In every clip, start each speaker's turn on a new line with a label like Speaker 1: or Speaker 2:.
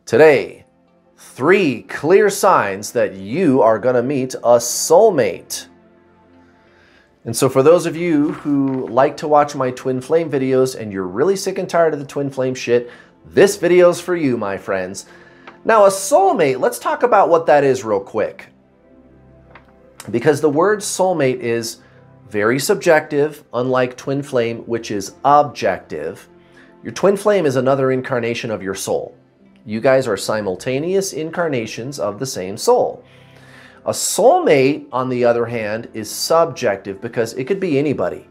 Speaker 1: Today, 3 clear signs that you are going to meet a soulmate. And so for those of you who like to watch my twin flame videos and you're really sick and tired of the twin flame shit, this video's for you, my friends. Now, a soulmate, let's talk about what that is real quick. Because the word soulmate is very subjective, unlike twin flame, which is objective. Your twin flame is another incarnation of your soul. You guys are simultaneous incarnations of the same soul. A soulmate, on the other hand, is subjective because it could be anybody.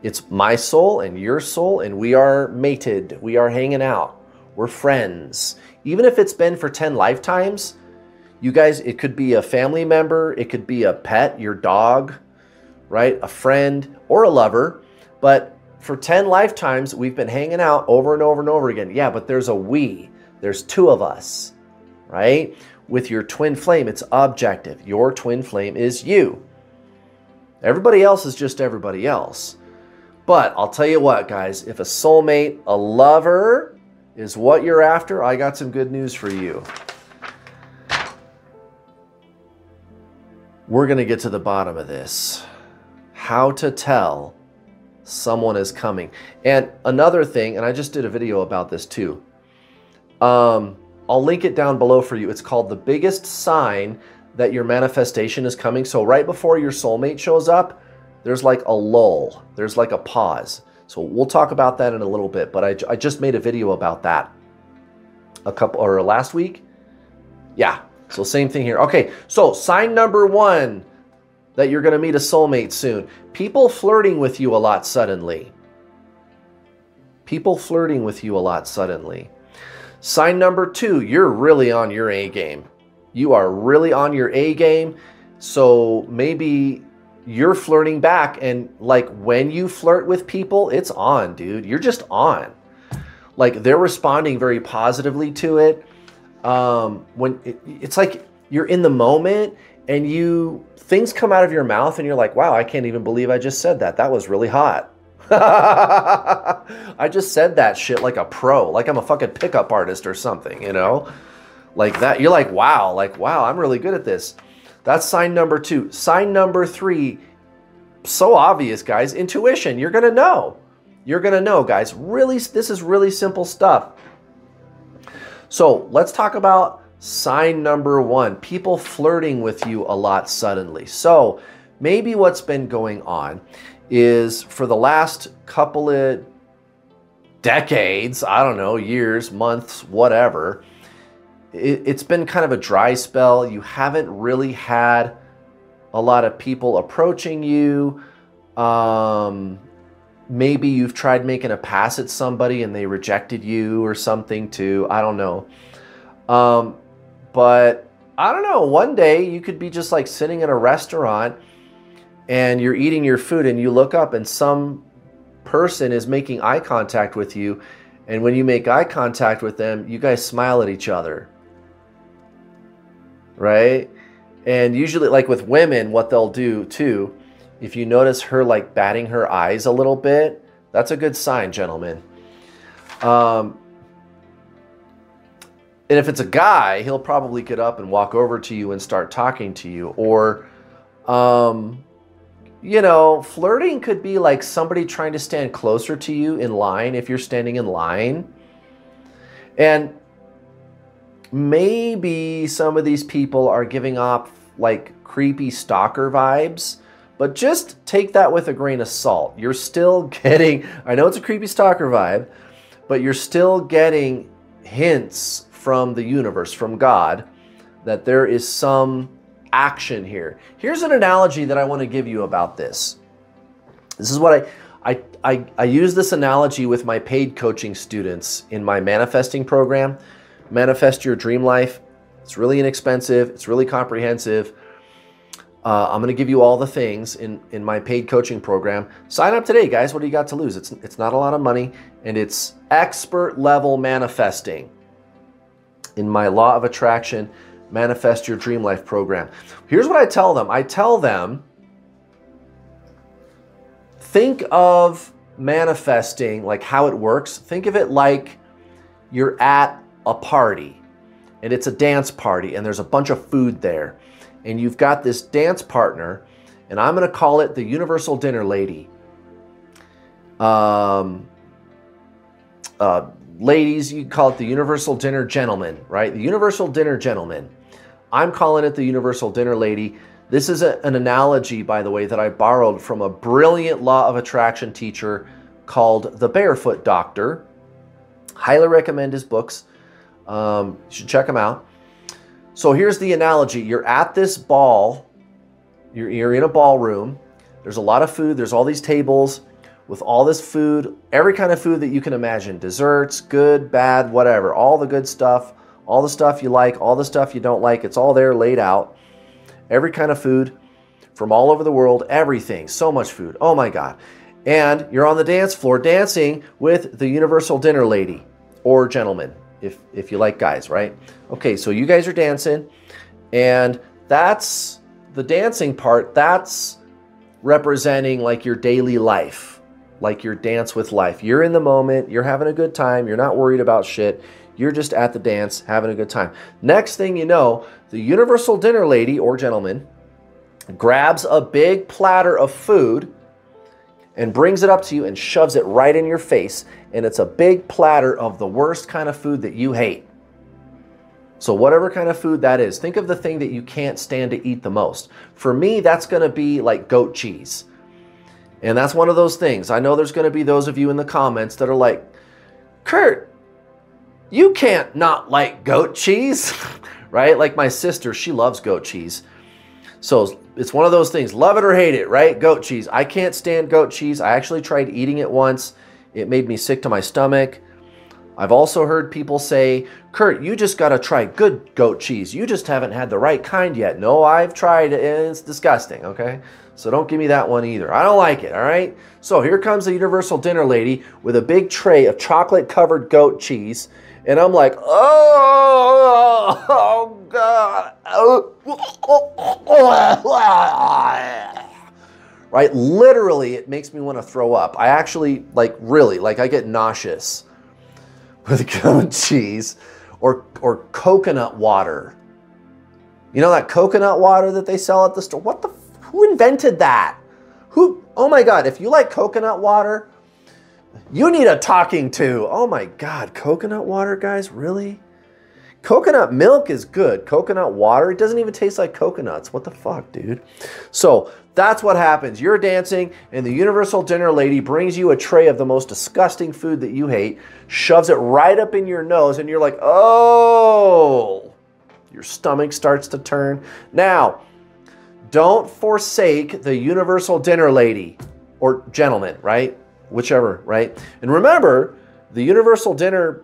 Speaker 1: It's my soul and your soul, and we are mated. We are hanging out. We're friends. Even if it's been for 10 lifetimes, you guys, it could be a family member, it could be a pet, your dog, right? A friend or a lover. But for 10 lifetimes, we've been hanging out over and over and over again. Yeah, but there's a we. There's 2 of us, right? With your twin flame, it's objective. Your twin flame is you. Everybody else is just everybody else. But I'll tell you what, guys, if a soulmate, a lover is what you're after, I got some good news for you. We're going to get to the bottom of this. How to tell someone is coming. And another thing, and I just did a video about this too. I'll link it down below for you. It's called the biggest sign that your manifestation is coming. So right before your soulmate shows up, there's like a lull. There's like a pause. So we'll talk about that in a little bit. But I just made a video about that last week. Yeah. So same thing here. Okay. So sign number 1 that you're going to meet a soulmate soon. People flirting with you a lot suddenly. People flirting with you a lot suddenly. Sign number 2, you're really on your A game. You are really on your A game. So maybe you're flirting back, and like when you flirt with people, it's on, dude. You're just on. Like they're responding very positively to it. It's like you're in the moment and things come out of your mouth and you're like, wow, I can't even believe I just said that. That was really hot. I just said that shit like a pro, like I'm a fucking pickup artist or something, you know? Like that. You're like, wow, I'm really good at this. That's sign number 2. Sign number 3, so obvious, guys, intuition. You're going to know. You're going to know, guys. Really, this is really simple stuff. So let's talk about sign number 1, people flirting with you a lot suddenly. So maybe what's been going on is for the last couple of decades, I don't know, years, months, whatever, it's been kind of a dry spell. You haven't really had a lot of people approaching you. Maybe you've tried making a pass at somebody and they rejected you or something too. I don't know. But I don't know, one day you could be just like sitting in a restaurant and you're eating your food and you look up and some person is making eye contact with you. And when you make eye contact with them, you guys smile at each other. Right? And usually like with women, what they'll do too, if you notice her like batting her eyes a little bit, that's a good sign, gentlemen. And if it's a guy, he'll probably get up and walk over to you and start talking to you. Or, you know, flirting could be like somebody trying to stand closer to you in line if you're standing in line. And maybe some of these people are giving off like creepy stalker vibes, but just take that with a grain of salt. You're still getting, I know it's a creepy stalker vibe, but you're still getting hints from the universe, from God, that there is some action here. Here's an analogy that I want to give you about this. This is what I use this analogy with my paid coaching students in my manifesting program, Manifest Your Dream Life. It's really inexpensive. It's really comprehensive. I'm going to give you all the things in my paid coaching program. Sign up today, guys. What do you got to lose? It's not a lot of money, and it's expert level manifesting in my Law of Attraction Manifest Your Dream Life program. Here's what I tell them. I tell them, think of manifesting, like how it works. Think of it like you're at a party, and it's a dance party, and there's a bunch of food there, and you've got this dance partner, and I'm going to call it the Universal Dinner Lady. Ladies, you call it the Universal Dinner Gentleman, right? The Universal Dinner Gentleman. I'm calling it the Universal Dinner Lady. This is an analogy, by the way, that I borrowed from a brilliant law of attraction teacher called The Barefoot Doctor. Highly recommend his books. You should check them out. So here's the analogy. You're at this ball. You're in a ballroom. There's a lot of food. There's all these tables with all this food, every kind of food that you can imagine. Desserts, good, bad, whatever. All the good stuff, all the stuff you like, all the stuff you don't like. It's all there laid out. Every kind of food from all over the world, everything. So much food. Oh my God. And you're on the dance floor dancing with the Universal Dinner Lady or gentleman, if you like guys, right? Okay, so you guys are dancing, and that's the dancing part. That's representing like your daily life, like your dance with life. You're in the moment. You're having a good time. You're not worried about shit. You're just at the dance having a good time. Next thing you know, the Universal Dinner Lady or gentleman grabs a big platter of food and brings it up to you and shoves it right in your face. And it's a big platter of the worst kind of food that you hate. So whatever kind of food that is, think of the thing that you can't stand to eat the most. For me, that's going to be like goat cheese. And that's one of those things. I know there's going to be those of you in the comments that are like, Kurt, you can't not like goat cheese, right? Like my sister, she loves goat cheese. So it's one of those things, love it or hate it, right? Goat cheese. I can't stand goat cheese. I actually tried eating it once. It made me sick to my stomach. I've also heard people say, Kurt, you just got to try good goat cheese. You just haven't had the right kind yet. No, I've tried it and it's disgusting, okay? So don't give me that one either. I don't like it, all right? So here comes the Universal Dinner Lady with a big tray of chocolate-covered goat cheese. And I'm like, oh God. Right? Literally, it makes me want to throw up. I actually, like, really, like, I get nauseous with goat cheese or coconut water. You know that coconut water that they sell at the store? What the, who invented that? Who, oh my God, if you like coconut water, you need a talking to. Oh my God, coconut water, guys, really? Coconut milk is good. Coconut water, it doesn't even taste like coconuts. What the fuck, dude? So that's what happens. You're dancing, and the Universal Dinner Lady brings you a tray of the most disgusting food that you hate, shoves it right up in your nose, and you're like, oh, your stomach starts to turn. Now, don't forsake the Universal Dinner Lady or gentleman, right? Whichever, right? And remember, the Universal Dinner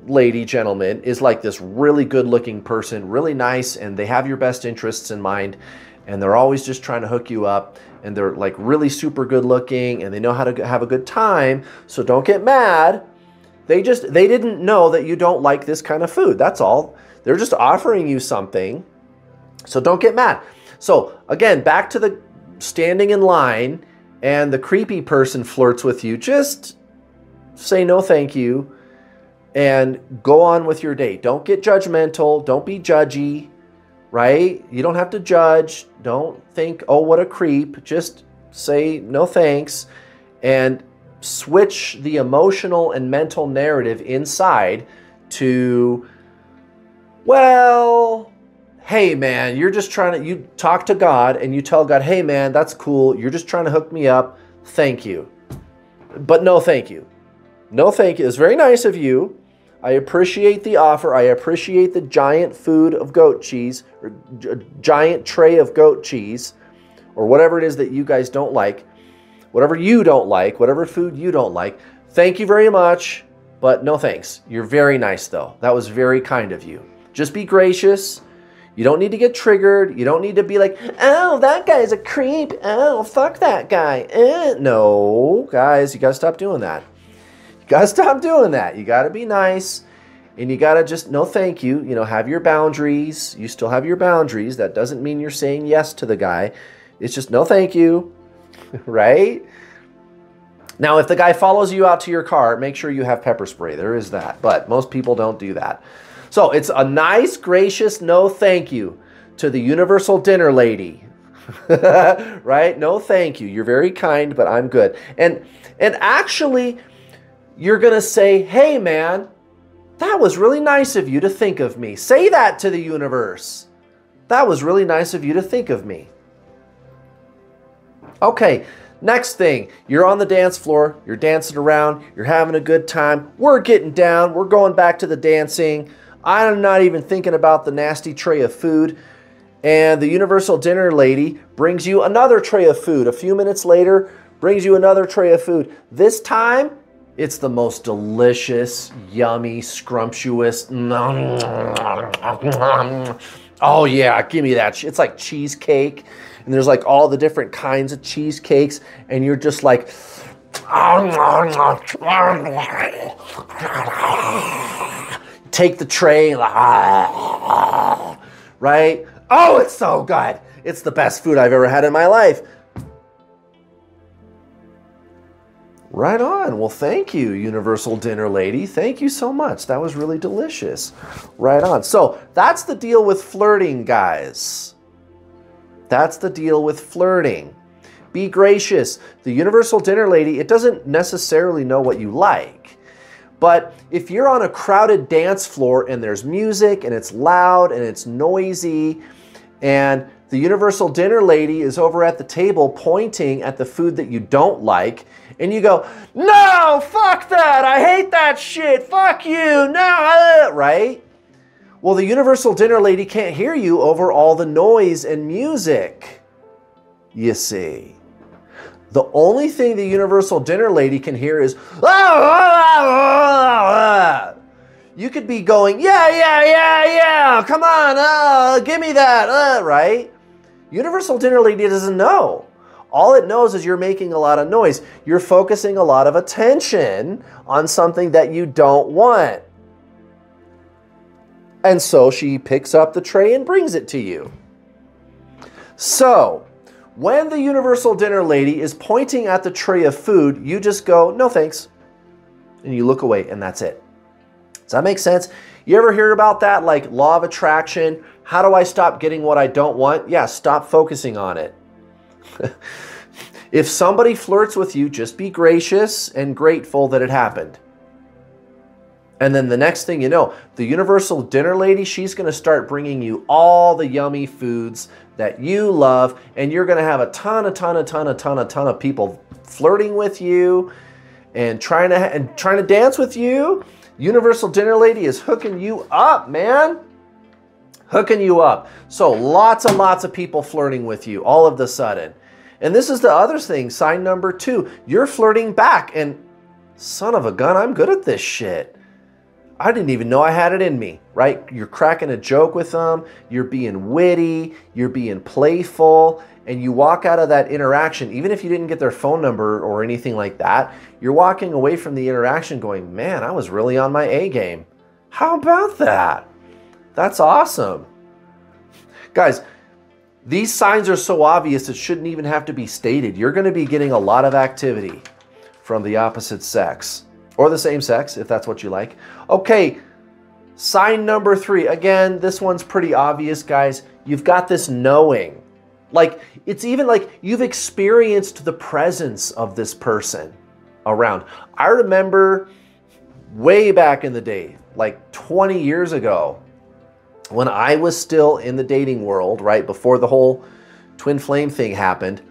Speaker 1: Lady, gentleman is like this really good looking person, really nice, and they have your best interests in mind, and they're always just trying to hook you up, and they're like really super good looking, and they know how to have a good time. So don't get mad. They didn't know that you don't like this kind of food. That's all. They're just offering you something. So don't get mad. So again, back to the standing in line and the creepy person flirts with you. Just say no thank you and go on with your day. Don't get judgmental. Don't be judgy, right? You don't have to judge. Don't think, oh, what a creep. Just say no thanks and switch the emotional and mental narrative inside to, well, hey man, you're just trying to, you talk to God and you tell God, hey man, that's cool. You're just trying to hook me up. Thank you. But no thank you. No thank you. It's very nice of you. I appreciate the offer. I appreciate the giant food of goat cheese, or giant tray of goat cheese, or whatever it is that you guys don't like. Whatever you don't like, whatever food you don't like. Thank you very much, but no thanks. You're very nice though. That was very kind of you. Just be gracious. You don't need to get triggered. You don't need to be like, oh, that guy's a creep. Oh, fuck that guy. No, guys, you got to stop doing that. You got to stop doing that. You got to be nice, and you got to just, no thank you. You know, have your boundaries. You still have your boundaries. That doesn't mean you're saying yes to the guy. It's just no thank you, right? Now, if the guy follows you out to your car, make sure you have pepper spray. There is that, but most people don't do that. So it's a nice, gracious no thank you to the universal dinner lady. Right? No thank you. You're very kind, but I'm good. And actually, you're going to say, hey, man, that was really nice of you to think of me. Say that to the universe. That was really nice of you to think of me. Okay, next thing. You're on the dance floor. You're dancing around. You're having a good time. We're getting down. We're going back to the dancing. I'm not even thinking about the nasty tray of food. And the universal dinner lady brings you another tray of food. A few minutes later, brings you another tray of food. This time, it's the most delicious, yummy, scrumptious. Oh yeah, give me that. It's like cheesecake. And there's like all the different kinds of cheesecakes. And you're just like, take the tray, right? Oh, it's so good. It's the best food I've ever had in my life. Right on. Well, thank you, universal dinner lady. Thank you so much. That was really delicious. Right on. So that's the deal with flirting, guys. That's the deal with flirting. Be gracious. The universal dinner lady, it doesn't necessarily know what you like. But if you're on a crowded dance floor and there's music and it's loud and it's noisy and the universal dinner lady is over at the table pointing at the food that you don't like, and you go, no, fuck that, I hate that shit, fuck you, no, right? Well, the universal dinner lady can't hear you over all the noise and music, you see. The only thing the universal dinner lady can hear is, you could be going, yeah, come on, give me that, right? Universal dinner lady doesn't know. All it knows is you're making a lot of noise. You're focusing a lot of attention on something that you don't want. And so she picks up the tray and brings it to you. So, when the universal dinner lady is pointing at the tray of food, you just go, no thanks. And you look away, and that's it. Does that make sense? You ever hear about that, like law of attraction? How do I stop getting what I don't want? Yeah, stop focusing on it. If somebody flirts with you, just be gracious and grateful that it happened. And then the next thing you know, the universal dinner lady, she's going to start bringing you all the yummy foods that you love, and you're going to have a ton of people flirting with you and trying to dance with you. Universal dinner lady is hooking you up, man. Hooking you up. So lots and lots of people flirting with you all of the sudden. And this is the other thing, sign number 2. You're flirting back, and son of a gun, I'm good at this shit. I didn't even know I had it in me, right? You're cracking a joke with them, you're being witty, you're being playful, and you walk out of that interaction, even if you didn't get their phone number or anything like that, you're walking away from the interaction going, man, I was really on my A game. How about that? That's awesome. Guys, these signs are so obvious it shouldn't even have to be stated. You're going to be getting a lot of activity from the opposite sex. Or the same sex, if that's what you like. Okay, sign number 3. Again, this one's pretty obvious, guys. You've got this knowing. Like, it's even like you've experienced the presence of this person around. I remember way back in the day, like 20 years ago, when I was still in the dating world, right, before the whole twin flame thing happened,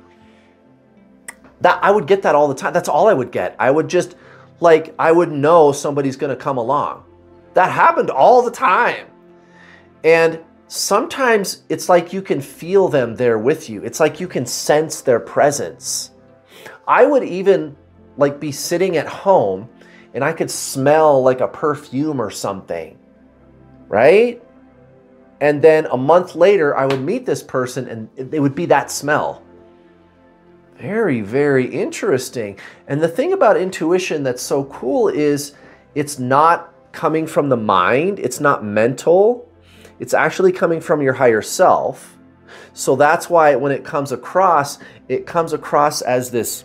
Speaker 1: that I would get that all the time. That's all I would get. I would just... like, I would know somebody's going to come along. That happened all the time. And sometimes it's like you can feel them there with you. It's like you can sense their presence. I would even like be sitting at home and I could smell like a perfume or something, right? And then a month later, I would meet this person and it would be that smell. Very, very interesting. And the thing about intuition that's so cool is it's not coming from the mind. It's not mental. It's actually coming from your higher self. So that's why when it comes across as this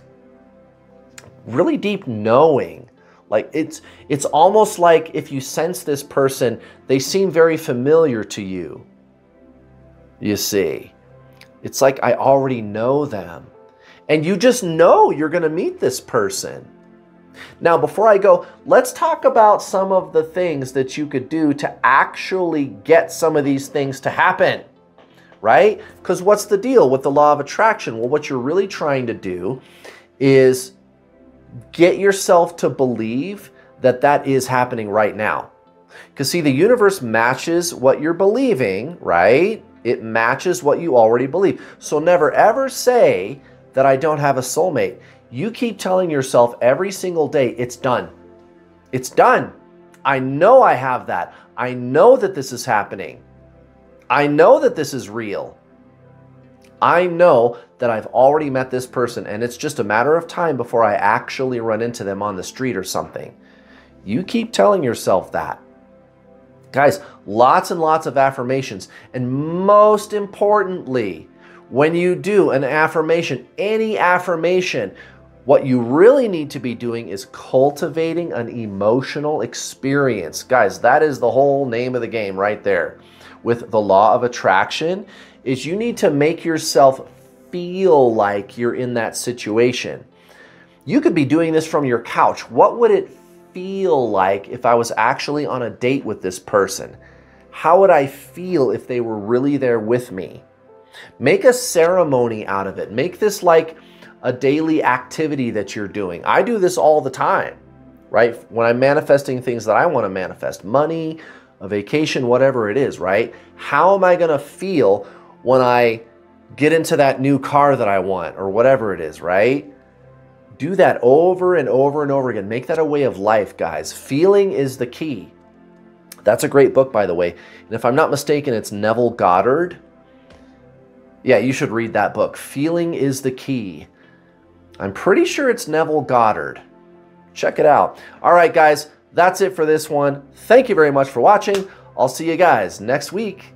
Speaker 1: really deep knowing. Like it's almost like if you sense this person, they seem very familiar to you. You see, it's like I already know them. And you just know you're going to meet this person. Now, before I go, let's talk about some of the things that you could do to actually get some of these things to happen, right? Because what's the deal with the law of attraction? Well, what you're really trying to do is get yourself to believe that that is happening right now. Because see, the universe matches what you're believing, right? It matches what you already believe. So never ever say that I don't have a soulmate. You keep telling yourself every single day, it's done. It's done. I know I have that. I know that this is happening. I know that this is real. I know that I've already met this person and it's just a matter of time before I actually run into them on the street or something. You keep telling yourself that. Guys, lots and lots of affirmations. And most importantly, when you do an affirmation, any affirmation, what you really need to be doing is cultivating an emotional experience. Guys, that is the whole name of the game right there. With the law of attraction, is you need to make yourself feel like you're in that situation. You could be doing this from your couch. What would it feel like if I was actually on a date with this person? How would I feel if they were really there with me? Make a ceremony out of it. Make this like a daily activity that you're doing. I do this all the time, right? When I'm manifesting things that I want to manifest, money, a vacation, whatever it is, right? How am I going to feel when I get into that new car that I want or whatever it is, right? Do that over and over and over again. Make that a way of life, guys. Feeling is the key. That's a great book, by the way. And if I'm not mistaken, it's Neville Goddard. Yeah, you should read that book. Feeling is the key. I'm pretty sure it's Neville Goddard. Check it out. All right, guys, that's it for this one. Thank you very much for watching. I'll see you guys next week.